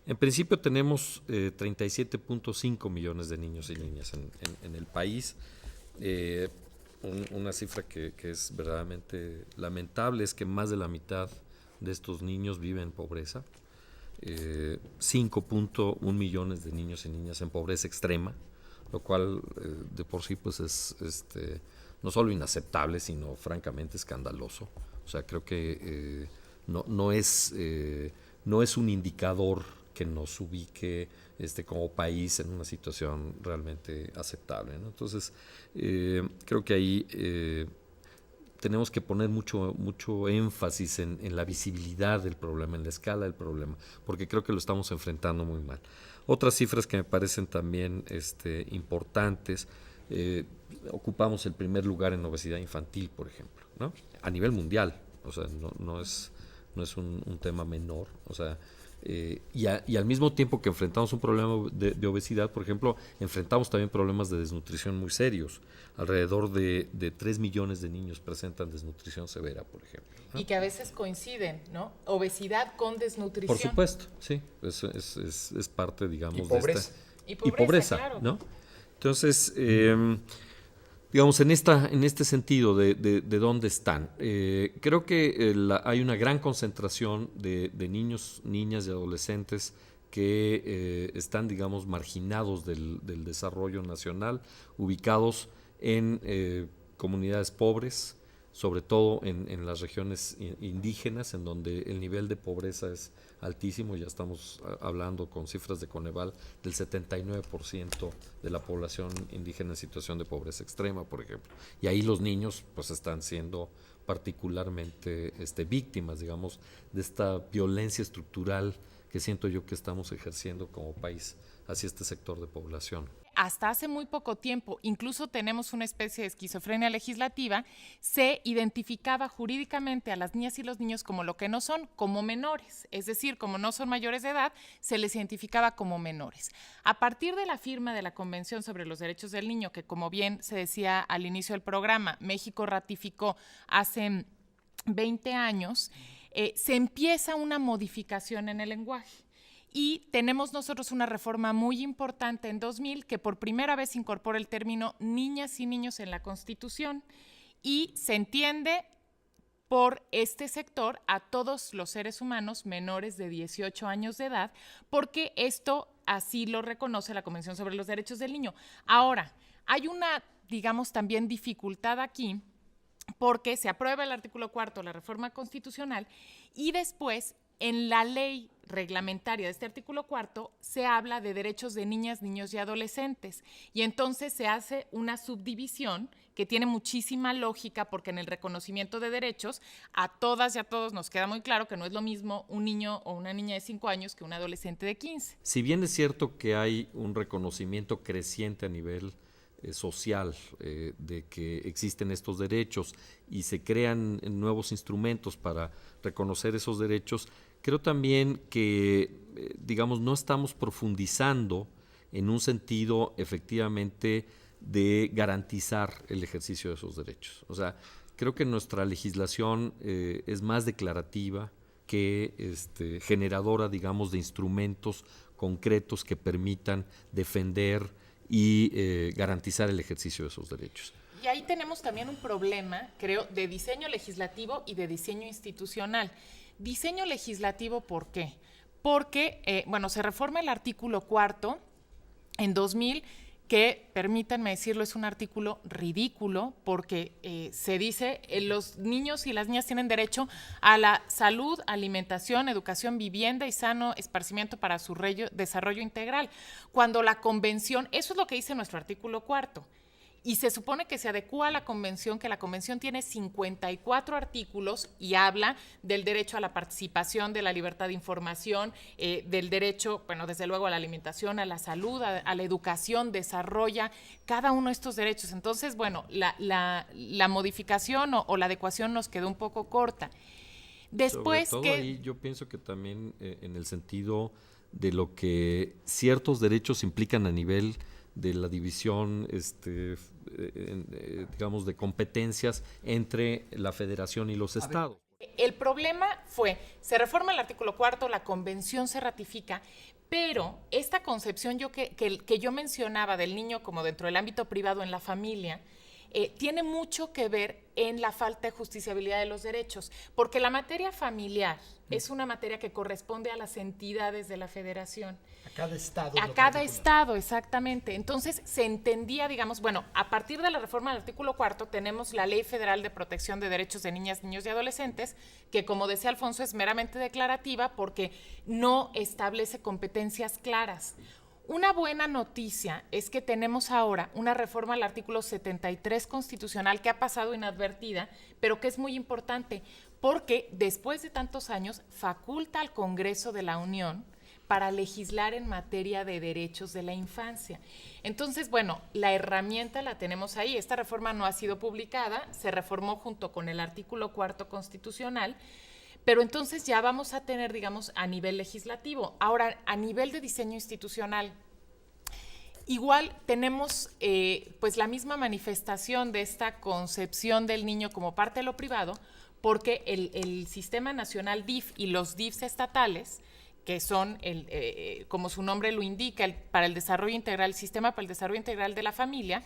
En principio tenemos 37.5 millones de niños y niñas en el país. Una cifra que es verdaderamente lamentable es que más de la mitad de estos niños viven en pobreza. 5.1 millones de niños y niñas en pobreza extrema, lo cual de por sí pues es no solo inaceptable, sino francamente escandaloso. O sea, creo que no es un indicador que nos ubique como país en una situación realmente aceptable, ¿no? Entonces, creo que ahí tenemos que poner mucho énfasis en la visibilidad del problema, en la escala del problema, porque creo que lo estamos enfrentando muy mal. Otras cifras que me parecen también importantes, ocupamos el primer lugar en obesidad infantil, por ejemplo, ¿no? A nivel mundial, o sea, no es un tema menor, o sea, y al mismo tiempo que enfrentamos un problema de obesidad, por ejemplo, enfrentamos también problemas de desnutrición muy serios. Alrededor de 3 millones de niños presentan desnutrición severa, por ejemplo, ¿no? Y que a veces coinciden, ¿no? Obesidad con desnutrición. Por supuesto, sí, es parte, digamos, y pobreza. de esta... Y pobreza, claro, ¿no? Entonces, digamos, en este sentido de dónde están, creo que hay una gran concentración de niños, niñas y adolescentes que están, digamos, marginados del desarrollo nacional, ubicados en comunidades pobres, sobre todo en las regiones indígenas, en donde el nivel de pobreza es altísimo. Ya estamos hablando con cifras de Coneval del 79% de la población indígena en situación de pobreza extrema, por ejemplo. Y ahí los niños pues están siendo particularmente víctimas, digamos, de esta violencia estructural que siento yo que estamos ejerciendo como país hacia este sector de población. Hasta hace muy poco tiempo, incluso tenemos una especie de esquizofrenia legislativa, se identificaba jurídicamente a las niñas y los niños como lo que no son, como menores. Es decir, como no son mayores de edad, se les identificaba como menores. A partir de la firma de la Convención sobre los Derechos del Niño, que como bien se decía al inicio del programa, México ratificó hace 20 años, se empieza una modificación en el lenguaje. Y tenemos nosotros una reforma muy importante en 2000 que por primera vez incorpora el término niñas y niños en la Constitución y se entiende por este sector a todos los seres humanos menores de 18 años de edad, porque esto así lo reconoce la Convención sobre los Derechos del Niño. Ahora, hay una, digamos, también dificultad aquí, porque se aprueba el artículo 4 de la reforma constitucional y después en la ley reglamentaria de este artículo 4 se habla de derechos de niñas, niños y adolescentes y entonces se hace una subdivisión que tiene muchísima lógica porque en el reconocimiento de derechos a todas y a todos nos queda muy claro que no es lo mismo un niño o una niña de 5 años que un adolescente de 15. Si bien es cierto que hay un reconocimiento creciente a nivel social de que existen estos derechos y se crean nuevos instrumentos para reconocer esos derechos, creo también que, digamos, no estamos profundizando en un sentido efectivamente de garantizar el ejercicio de esos derechos. O sea, creo que nuestra legislación es más declarativa que generadora, digamos, de instrumentos concretos que permitan defender y garantizar el ejercicio de esos derechos. Y ahí tenemos también un problema, creo, de diseño legislativo y de diseño institucional. Diseño legislativo, ¿por qué? Porque, se reforma el artículo 4 en 2000, que, permítanme decirlo, es un artículo ridículo porque se dice los niños y las niñas tienen derecho a la salud, alimentación, educación, vivienda y sano esparcimiento para su desarrollo integral. Cuando la convención, eso es lo que dice nuestro artículo 4, y se supone que se adecúa a la convención, que la convención tiene 54 artículos y habla del derecho a la participación, de la libertad de información, del derecho, bueno, desde luego a la alimentación, a la salud, a la educación, desarrolla cada uno de estos derechos. Entonces, bueno, la modificación o la adecuación nos quedó un poco corta. Después sobre todo ahí yo pienso que también en el sentido de lo que ciertos derechos implican a nivel de la división, digamos, de competencias entre la federación y los estados. El problema fue, se reforma el artículo 4, la convención se ratifica, pero esta concepción que yo mencionaba del niño como dentro del ámbito privado en la familia, tiene mucho que ver en la falta de justiciabilidad de los derechos, porque la materia familiar es una materia que corresponde a las entidades de la federación. A cada estado. A cada estado, exactamente. Entonces se entendía, digamos, bueno, a partir de la reforma del artículo 4 tenemos la Ley Federal de Protección de Derechos de Niñas, Niños y Adolescentes, que como decía Alfonso es meramente declarativa porque no establece competencias claras. Una buena noticia es que tenemos ahora una reforma al artículo 73 constitucional que ha pasado inadvertida, pero que es muy importante porque después de tantos años faculta al Congreso de la Unión para legislar en materia de derechos de la infancia. Entonces, bueno, la herramienta la tenemos ahí. Esta reforma no ha sido publicada, se reformó junto con el artículo 4 constitucional, pero entonces ya vamos a tener, digamos, a nivel legislativo. Ahora, a nivel de diseño institucional, igual tenemos pues la misma manifestación de esta concepción del niño como parte de lo privado, porque el Sistema Nacional DIF y los DIFs estatales, que son, como su nombre lo indica, para el desarrollo integral, el Sistema para el Desarrollo Integral de la Familia,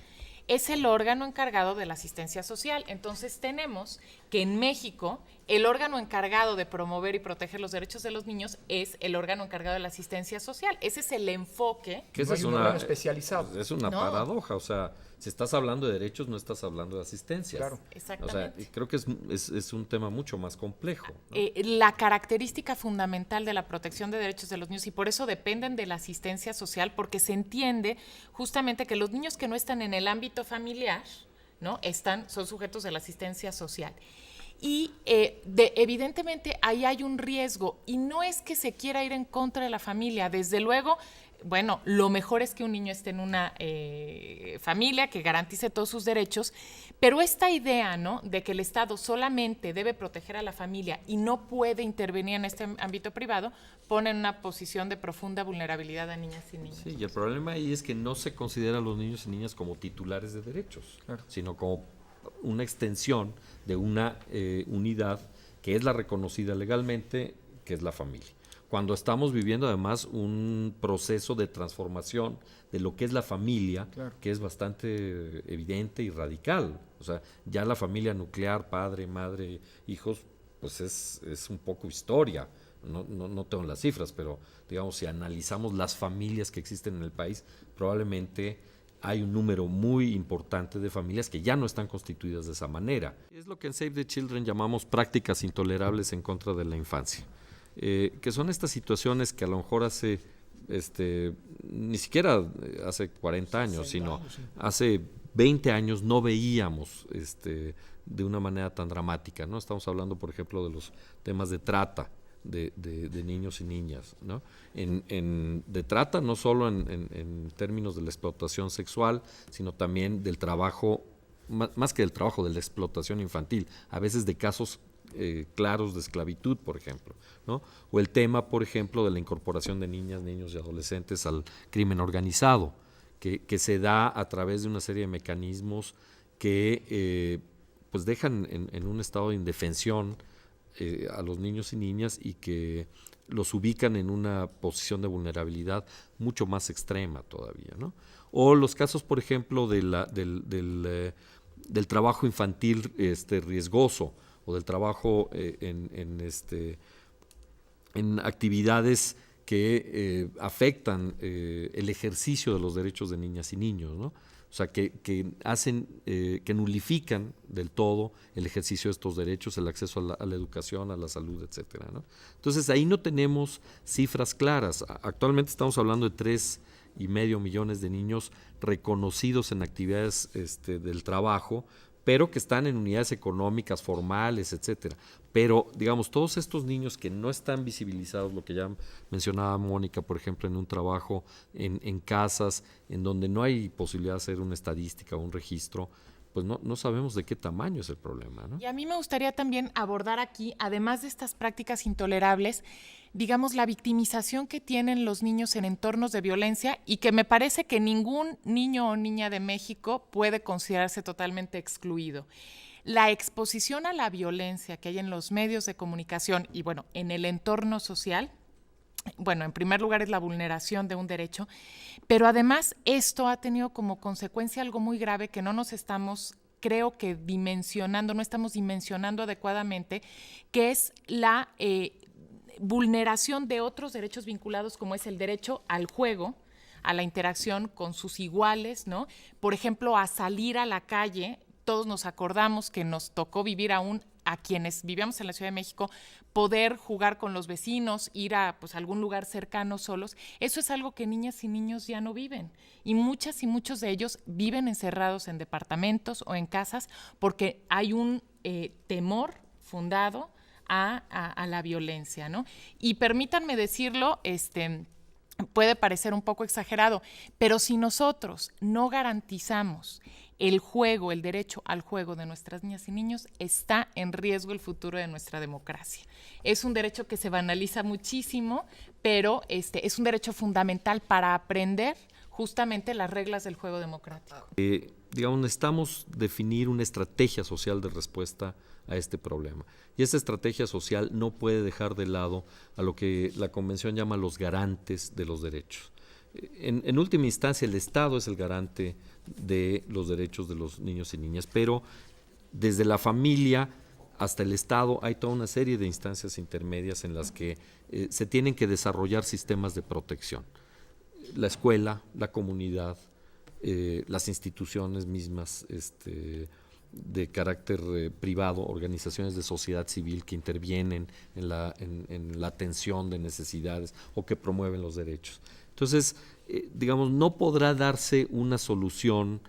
es el órgano encargado de la asistencia social. Entonces tenemos que en México el órgano encargado de promover y proteger los derechos de los niños es el órgano encargado de la asistencia social. Ese es el enfoque. Que no es un órgano especializado. Es una paradoja, o sea, si estás hablando de derechos, no estás hablando de asistencia. Claro. Exactamente. O sea, creo que es un tema mucho más complejo, ¿no? La característica fundamental de la protección de derechos de los niños, y por eso dependen de la asistencia social, porque se entiende justamente que los niños que no están en el ámbito familiar, ¿no? Son sujetos de la asistencia social. Y evidentemente ahí hay un riesgo, y no es que se quiera ir en contra de la familia, desde luego. Bueno, lo mejor es que un niño esté en una familia que garantice todos sus derechos, pero esta idea, ¿no?, de que el Estado solamente debe proteger a la familia y no puede intervenir en este ámbito privado, pone en una posición de profunda vulnerabilidad a niñas y niños. Sí, y el problema ahí es que no se considera a los niños y niñas como titulares de derechos, Claro. sino como una extensión de una unidad que es la reconocida legalmente, que es la familia. Cuando estamos viviendo además un proceso de transformación de lo que es la familia, Claro. que es bastante evidente y radical. O sea, ya la familia nuclear, padre, madre, hijos, pues es un poco historia. No tengo las cifras, pero digamos, si analizamos las familias que existen en el país, probablemente hay un número muy importante de familias que ya no están constituidas de esa manera. Es lo que en Save the Children llamamos prácticas intolerables en contra de la infancia. Que son estas situaciones que a lo mejor hace, ni siquiera hace 40 años, sino hace 20 años no veíamos de una manera tan dramática, ¿no? Estamos hablando, por ejemplo, de los temas de trata de niños y niñas, ¿no? De trata no solo en términos de la explotación sexual, sino también del trabajo, más que del trabajo, de la explotación infantil, a veces de casos claros de esclavitud, por ejemplo, ¿no? O el tema, por ejemplo, de la incorporación de niñas, niños y adolescentes al crimen organizado, que se da a través de una serie de mecanismos que pues dejan en un estado de indefensión a los niños y niñas y que los ubican en una posición de vulnerabilidad mucho más extrema todavía, ¿no? O los casos, por ejemplo, del trabajo infantil riesgoso, o del trabajo en actividades que afectan el ejercicio de los derechos de niñas y niños, ¿no? O sea, que hacen, que nulifican del todo el ejercicio de estos derechos, el acceso a la educación, a la salud, etcétera, ¿no? Entonces, ahí no tenemos cifras claras. Actualmente estamos hablando de 3,5 millones de niños reconocidos en actividades del trabajo, pero que están en unidades económicas formales, etcétera. Pero, digamos, todos estos niños que no están visibilizados, lo que ya mencionaba Mónica, por ejemplo, en un trabajo en casas, en donde no hay posibilidad de hacer una estadística o un registro, pues no sabemos de qué tamaño es el problema, ¿no? Y a mí me gustaría también abordar aquí, además de estas prácticas intolerables, digamos, la victimización que tienen los niños en entornos de violencia y que me parece que ningún niño o niña de México puede considerarse totalmente excluido. La exposición a la violencia que hay en los medios de comunicación y, bueno, en el entorno social, bueno, en primer lugar es la vulneración de un derecho, pero además esto ha tenido como consecuencia algo muy grave que no nos estamos, creo que no estamos dimensionando adecuadamente, que es la vulneración de otros derechos vinculados, como es el derecho al juego, a la interacción con sus iguales, ¿no? Por ejemplo, a salir a la calle. Todos nos acordamos que nos tocó vivir aún a quienes vivíamos en la Ciudad de México, poder jugar con los vecinos, ir a pues, algún lugar cercano solos. Eso es algo que niñas y niños ya no viven. Y muchas y muchos de ellos viven encerrados en departamentos o en casas porque hay un temor fundado a la violencia, ¿no? Y permítanme decirlo, puede parecer un poco exagerado, pero si nosotros no garantizamos el juego, el derecho al juego de nuestras niñas y niños, está en riesgo el futuro de nuestra democracia. Es un derecho que se banaliza muchísimo, pero es un derecho fundamental para aprender justamente las reglas del juego democrático. Digamos, necesitamos definir una estrategia social de respuesta a este problema. Y esta estrategia social no puede dejar de lado a lo que la Convención llama los garantes de los derechos. En última instancia, el Estado es el garante de los derechos de los niños y niñas, pero desde la familia hasta el Estado hay toda una serie de instancias intermedias en las que se tienen que desarrollar sistemas de protección. La escuela, la comunidad, las instituciones mismas de carácter privado, organizaciones de sociedad civil que intervienen en la atención de necesidades o que promueven los derechos. Entonces, digamos, no podrá darse una solución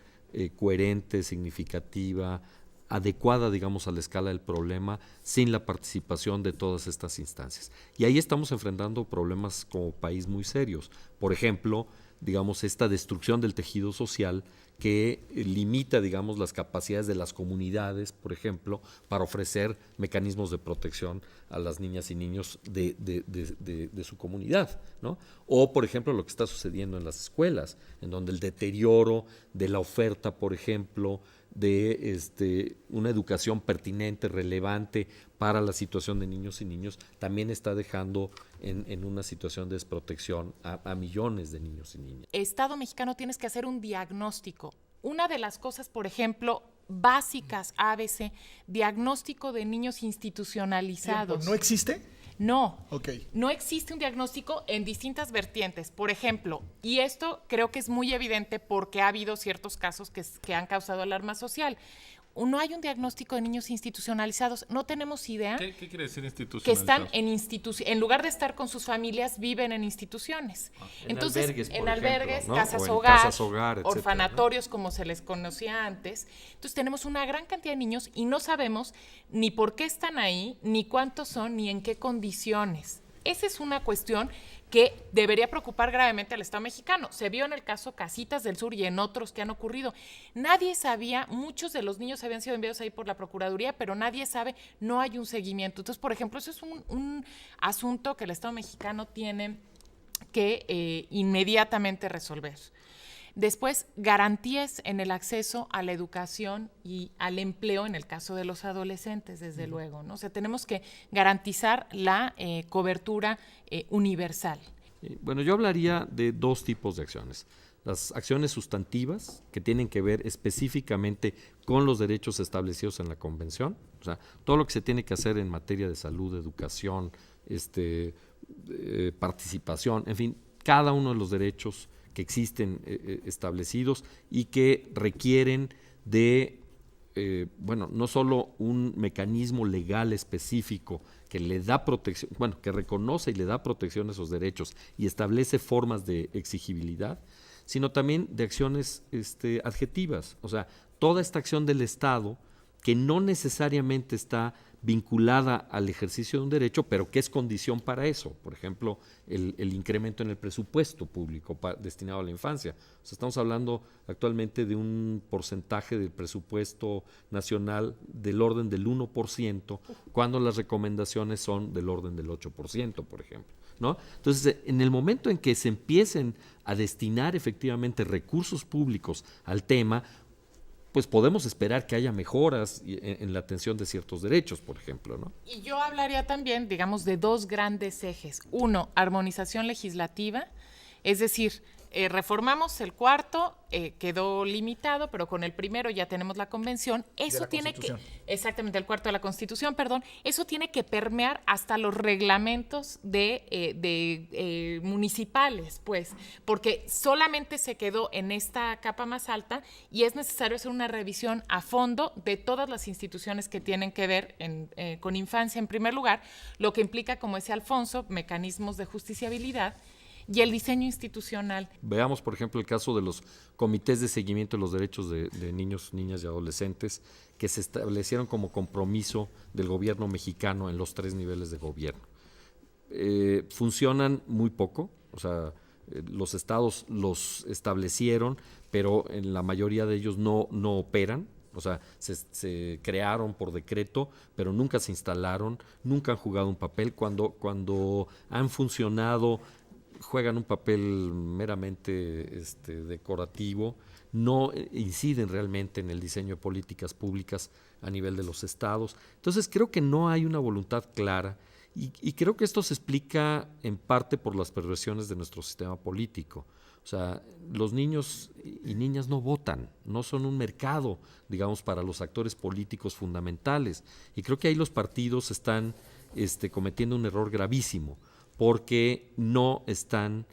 coherente, significativa, adecuada, digamos, a la escala del problema sin la participación de todas estas instancias. Y ahí estamos enfrentando problemas como país muy serios. Por ejemplo, digamos, esta destrucción del tejido social que limita, digamos, las capacidades de las comunidades, por ejemplo, para ofrecer mecanismos de protección a las niñas y niños de su comunidad, ¿no? O, por ejemplo, lo que está sucediendo en las escuelas, en donde el deterioro de la oferta, por ejemplo, de una educación pertinente, relevante para la situación de niños y niños, también está dejando en una situación de desprotección a millones de niños y niñas. Estado mexicano tienes que hacer un diagnóstico. Una de las cosas, por ejemplo, básicas, ABC, diagnóstico de niños institucionalizados. ¿No existe? No, Okay. No existe un diagnóstico en distintas vertientes. Por ejemplo, y esto creo que es muy evidente porque ha habido ciertos casos que han causado alarma social. No hay un diagnóstico de niños institucionalizados. No tenemos idea. ¿Qué quiere decir Que institucionalizado? están en lugar de estar con sus familias, viven en instituciones. Entonces, en albergues, ¿no? casas hogar, etcétera, orfanatorios, como se les conocía antes. Entonces, tenemos una gran cantidad de niños y no sabemos ni por qué están ahí, ni cuántos son, ni en qué condiciones. Esa es una cuestión que debería preocupar gravemente al Estado mexicano. Se vio en el caso Casitas del Sur y en otros que han ocurrido. Nadie sabía, muchos de los niños habían sido enviados ahí por la Procuraduría, pero nadie sabe, no hay un seguimiento. Entonces, por ejemplo, eso es un asunto que el Estado mexicano tiene que inmediatamente resolver. Después, garantías en el acceso a la educación y al empleo en el caso de los adolescentes, desde luego, ¿no? O sea, tenemos que garantizar la cobertura universal. Bueno, yo hablaría de dos tipos de acciones. Las acciones sustantivas, que tienen que ver específicamente con los derechos establecidos en la Convención, o sea, todo lo que se tiene que hacer en materia de salud, educación, participación, en fin, cada uno de los derechos que existen establecidos y que requieren de, no solo un mecanismo legal específico que le da protección, que reconoce y le da protección a esos derechos y establece formas de exigibilidad, sino también de acciones adjetivas. O sea, toda esta acción del Estado que no necesariamente está vinculada al ejercicio de un derecho, pero que es condición para eso. Por ejemplo, el incremento en el presupuesto público destinado a la infancia. O sea, estamos hablando actualmente de un porcentaje del presupuesto nacional del orden del 1%, cuando las recomendaciones son del orden del 8%, por ejemplo, ¿no? Entonces, en el momento en que se empiecen a destinar efectivamente recursos públicos al tema, pues podemos esperar que haya mejoras en la atención de ciertos derechos, por ejemplo, ¿no? Y yo hablaría también, digamos, de dos grandes ejes. Uno, armonización legislativa, es decir, reformamos el cuarto, quedó limitado, pero con el primero ya tenemos la convención. Eso tiene que, exactamente, el cuarto de la Constitución, perdón, eso tiene que permear hasta los reglamentos de municipales, pues, porque solamente se quedó en esta capa más alta y es necesario hacer una revisión a fondo de todas las instituciones que tienen que ver con infancia en primer lugar, lo que implica, como decía Alfonso, mecanismos de justiciabilidad y el diseño institucional. Veamos, por ejemplo, el caso de los comités de seguimiento de los derechos de niños, niñas y adolescentes que se establecieron como compromiso del gobierno mexicano en los 3 niveles de gobierno. Funcionan muy poco, o sea, los estados los establecieron, pero en la mayoría de ellos no operan. O sea, se crearon por decreto, pero nunca se instalaron, nunca han jugado un papel. Cuando han funcionado, juegan un papel meramente decorativo, no inciden realmente en el diseño de políticas públicas a nivel de los estados. Entonces creo que no hay una voluntad clara y creo que esto se explica en parte por las perversiones de nuestro sistema político. O sea, los niños y niñas no votan, no son un mercado, digamos, para los actores políticos fundamentales. Y creo que ahí los partidos están cometiendo un error gravísimo, porque no están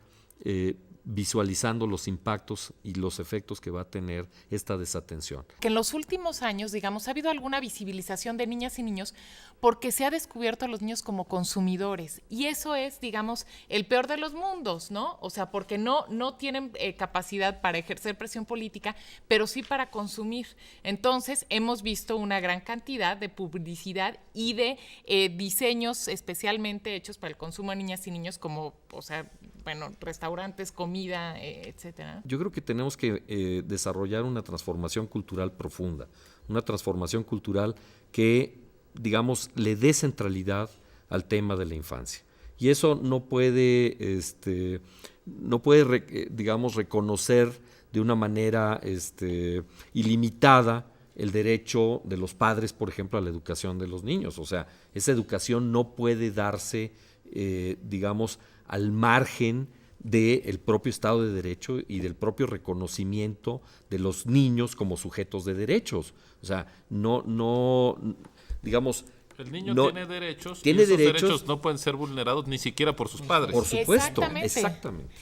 visualizando los impactos y los efectos que va a tener esta desatención. Que en los últimos años, digamos, ha habido alguna visibilización de niñas y niños porque se ha descubierto a los niños como consumidores. Y eso es, digamos, el peor de los mundos, ¿no? O sea, porque no tienen capacidad para ejercer presión política, pero sí para consumir. Entonces, hemos visto una gran cantidad de publicidad y de diseños especialmente hechos para el consumo de niñas y niños como, o sea, bueno, restaurantes, comida, etcétera. Yo creo que tenemos que desarrollar una transformación cultural profunda, una transformación cultural que, digamos, le dé centralidad al tema de la infancia. Y eso no puede, digamos, reconocer de una manera ilimitada el derecho de los padres, por ejemplo, a la educación de los niños. O sea, esa educación no puede darse, digamos, al margen del propio Estado de Derecho y del propio reconocimiento de los niños como sujetos de derechos. O sea, digamos... El niño tiene derechos y esos derechos no pueden ser vulnerados ni siquiera por sus padres. Por supuesto, Exactamente.